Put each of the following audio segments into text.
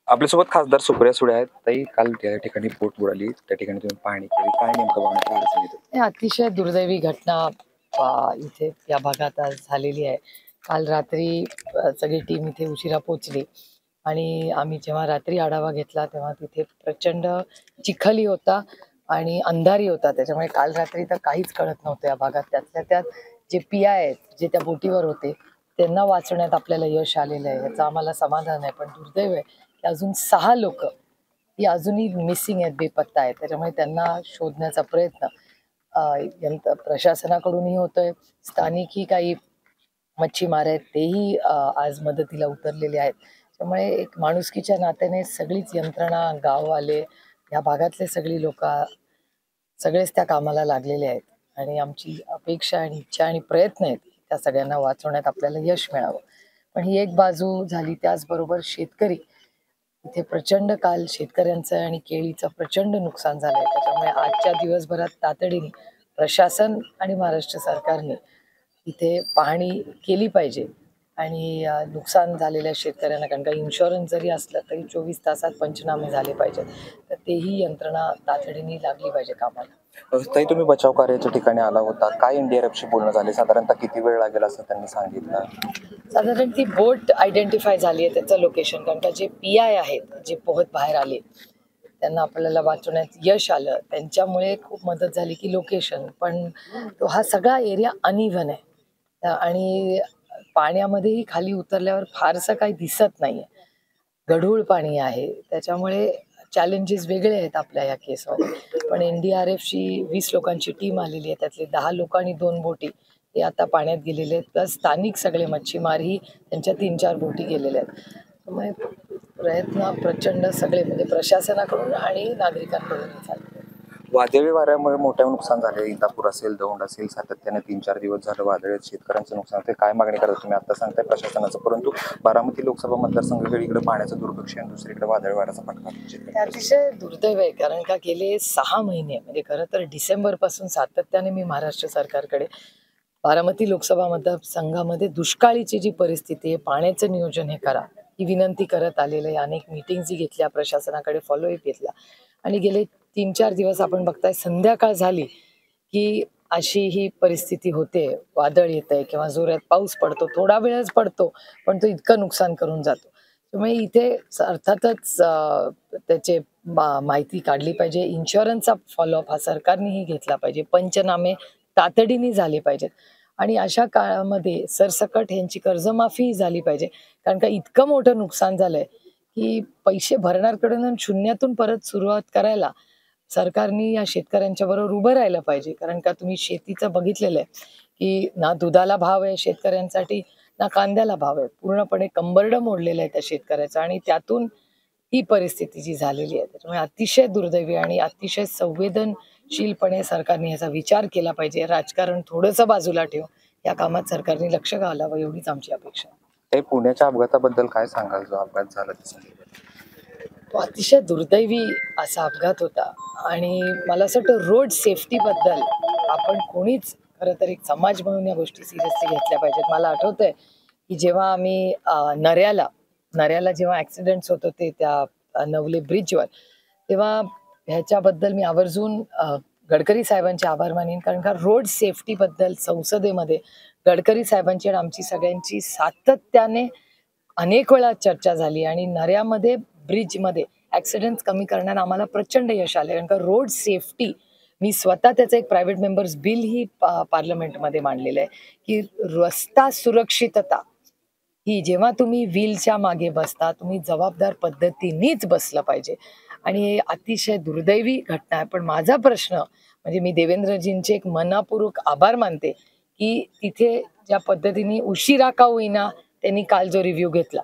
आपल्यासोबत खासदार सुप्रिया सुळे आहेत. ताई, काल त्या ठिकाणी बोट बुडाली, त्या ठिकाणी तुम्ही पाहणी केली. काय नेमकं पाहण्यात अडचण येते? हे अतिशय दुर्दैवी घटना इथे या भागात आज झालेली आहे. काल रात्री सगळी टीम इथे उशिरा पोहोचली आणि आम्ही जेव्हा रात्री आढावा घेतला तेव्हा तिथे प्रचंड चिखली होता आणि अंधारी होता. त्याच्यामुळे काल रात्री तर काहीच कळत नव्हतं या भागात. त्यातल्या त्यात जे PI आहेत, जे त्या बोटीवर होते, त्यांना वाचवण्यात आपल्याला यश आलेलं आहे. याचं आम्हाला समाधान आहे. पण दुर्दैव आहे की अजून 6 लोक ही अजूनही मिसिंग आहेत, बेपत्ता आहेत. त्याच्यामुळे त्यांना शोधण्याचा प्रयत्न प्रशासनाकडूनही होतोय. स्थानिकही काही मच्छीमार आहेत, तेही आज मदतीला उतरलेले आहेत. त्यामुळे एक माणुसकीच्या नात्याने सगळीच यंत्रणा, गाववाले, या भागातले सगळी लोक सगळेच त्या कामाला लागलेले आहेत. आणि आमची अपेक्षा आणि इच्छा आणि प्रयत्न आहेत की त्या सगळ्यांना वाचवण्यात आपल्याला यश मिळावं. पण ही एक बाजू झाली. त्याचबरोबर शेतकरी इथे प्रचंड काल शेतकऱ्यांचं आणि केळीचं प्रचंड नुकसान झालंय. त्याच्यामुळे आजच्या दिवसभरात तातडीने प्रशासन आणि महाराष्ट्र सरकारने इथे पाहणी केली पाहिजे आणि नुकसान झालेल्या शेतकऱ्यांना, कारण का इन्शुरन्स जरी असलं तरी 24 तासात पंचनामे झाले पाहिजेत. तर तेही यंत्रणा तातडीने लागली पाहिजे कामाला. ताई, तुम्ही बचाव कार्याच्या ठिकाणी आला होता. काय NDRFशी बोलणं झाले? साधारणतः किती वेळ लागेल असं त्यांनी सांगितलं? साधारण ती बोट आयडेंटिफाय झाली आहे, त्याचं लोकेशन. कारण का जे PI आहेत, जे पोहत बाहेर आले, त्यांना आपल्याला वाचवण्यात यश आलं. त्यांच्यामुळे खूप मदत झाली की लोकेशन. पण तो हा सगळा एरिया अनइव्हन आहे आणि पाण्यामध्येही खाली उतरल्यावर फारसं काही दिसत नाहीये. गढूळ पाणी आहे. त्याच्यामुळे चॅलेंजेस वेगळे आहेत आपल्या या केसमध्ये. पण NDRFची 20 लोकांची टीम आलेली आहे. त्यातले 10 लोक आणि 2 बोटी ते आता पाण्यात गेलेले आहेत. प्लस स्थानिक सगळे मच्छीमारही त्यांच्या 3-4 बोटी गेलेल्या आहेत. त्यामुळे प्रयत्न प्रचंड सगळे म्हणजे प्रशासनाकडून आणि नागरिकांकडूनही चालले. वादळी वाऱ्यामुळे मोठं नुकसान झाले. इंदापूर असेल, दौंड असेल, सातत्याने 3-4 दिवस झालं वादळ, शेतकऱ्यांचं नुकसान. ते काय मागणी करतात तुम्ही? आता सांगताय प्रशासनाचं, परंतु बारामती लोकसभा मतदारसंघाकडे इकडे पाण्याचं दुर्लक्ष आहे, दुसरीकडे वादळी वाऱ्याचा फटका. अतिशय दुर्दैव आहे. कारण का गेले 6 महिने म्हणजे खरं तर डिसेंबरपासून सातत्याने मी महाराष्ट्र सरकारकडे बारामती लोकसभा मतदारसंघामध्ये दुष्काळीची जी परिस्थिती आहे, पाण्याचं नियोजन हे करा, ही विनंती करत आलेलं आहे. अनेक मीटिंग्सही घेतल्या, प्रशासनाकडे फॉलोअप घेतला आणि गेले 3-4 दिवस आपण बघताय, संध्याकाळ झाली की अशी ही परिस्थिती होते. वादळ येतंय किंवा जोरात पाऊस पडतो, थोडा वेळच पडतो पण तो इतकं नुकसान करून जातो. त्यामुळे इथे अर्थातच त्याचे माहिती काढली पाहिजे. इन्शुरन्सचा फॉलोअप हा सरकारनेही घेतला पाहिजे. पंचनामे तातडीने झाले पाहिजेत आणि अशा काळामध्ये सरसकट ह्यांची कर्जमाफी झाली पाहिजे. कारण का इतकं मोठं नुकसान झालंय की पैसे भरणाऱ्याकडून शून्यातून परत सुरुवात करायला सरकारने या शेतकऱ्यांच्या बरोबर उभं राहिलं पाहिजे. कारण का तुम्ही शेतीचं बघितलेलं आहे की ना दुधाला भाव आहे शेतकऱ्यांसाठी, ना कांद्याला भाव आहे. पूर्णपणे कंबरडं मोडलेलं आहे त्या शेतकऱ्याचं आणि त्यातून ही परिस्थिती जी झालेली आहे. त्याच्यामुळे अतिशय दुर्दैवी आणि अतिशय संवेदनशीलपणे सरकारने याचा विचार केला पाहिजे. राजकारण थोडंसं बाजूला ठेवून या कामात सरकारने लक्ष घालावं, एवढीच आमची अपेक्षा. ते पुण्याच्या अपघाताबद्दल काय सांगाल? जो अपघात झाला तो अतिशय दुर्दैवी असा अपघात होता आणि मला असं वाटतं रोड सेफ्टीबद्दल आपण कोणीच खरं तर एक समाज म्हणून या गोष्टी सिरियसली घेतल्या पाहिजेत. मला आठवतंय की जेव्हा आम्ही नऱ्याला जेव्हा ॲक्सिडेंट्स होत होते त्या नवले ब्रिजवर, तेव्हा ह्याच्याबद्दल मी आवर्जून गडकरी साहेबांचे आभार मानेन. कारण का रोड सेफ्टीबद्दल संसदेमध्ये गडकरी साहेबांची आणि आमची सगळ्यांची सातत्याने अनेक वेळा चर्चा झाली आणि नऱ्यामध्ये ब्रिजमध्ये ॲक्सिडेंट्स कमी करण्यात आम्हाला प्रचंड यश आले. कारण का रोड सेफ्टी, मी स्वतः त्याचं एक प्रायव्हेट मेंबर्स बिल ही पार्लमेंटमध्ये मांडलेलं आहे की रस्ता सुरक्षितता ही जेव्हा तुम्ही व्हीलच्या मागे बसता, तुम्ही जबाबदार पद्धतीनेच बसलं पाहिजे. आणि हे अतिशय दुर्दैवी घटना आहे. पण माझा प्रश्न म्हणजे मी देवेंद्रजींचे एक मनःपूर्वक आभार मानते की तिथे ज्या पद्धतीने उशिरा का होईना त्यांनी काल जो रिव्ह्यू घेतला.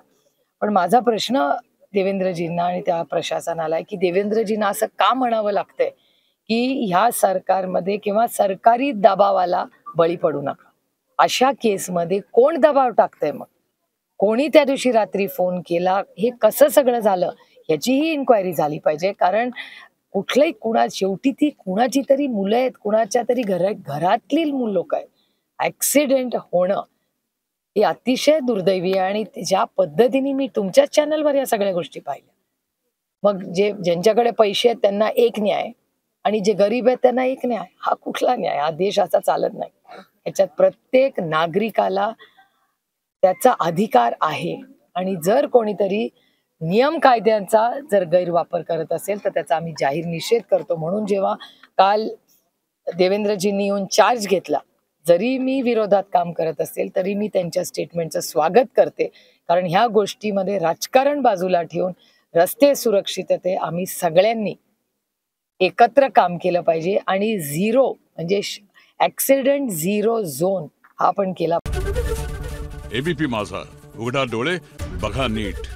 पण माझा प्रश्न देवेंद्रजींना आणि त्या प्रशासनाला आहे की देवेंद्रजींना असं का म्हणावं लागतंय की ह्या सरकारमध्ये किंवा सरकारी दबावाला बळी पडू नका. अशा केसमध्ये कोण दबाव टाकतंय? मग कोणी त्या दिवशी रात्री फोन केला, हे कसं सगळं झालं ह्याचीही इन्क्वायरी झाली पाहिजे. कारण कुठलंही शेवटी ती कुणाची तरी मुलं आहेत, कुणाच्या तरी घरातली लोक आहेत. ऍक्सिडेंट होणं हे अतिशय दुर्दैवी आहे आणि ज्या पद्धतीने मी तुमच्याच चॅनलवर या सगळ्या गोष्टी पाहिल्या, मग ज्यांच्याकडे पैसे आहेत त्यांना एक न्याय आणि जे गरीब आहेत त्यांना एक न्याय. हा कुठला न्याय? हा देश असा चालत नाही. याच्यात प्रत्येक नागरिकाला त्याचा अधिकार आहे आणि जर कोणीतरी नियम कायद्यांचा जर गैरवापर करत असेल तर त्याचा आम्ही जाहीर निषेध करतो. म्हणून जेव्हा काल देवेंद्रजींनी येऊन चार्ज घेतला, जरी मी विरोधात काम करत असेल तरी मी त्यांच्या स्टेटमेंटचं स्वागत करते, कारण ह्या गोष्टीमध्ये राजकारण बाजूला ठेवून रस्ते सुरक्षितते आम्ही सगळ्यांनी एकत्र काम केलं पाहिजे आणि झिरो म्हणजे ऍक्सिडेंट झिरो झोन हा पण केला. एबीपी माझा, उघडा डोळे बघा नीट.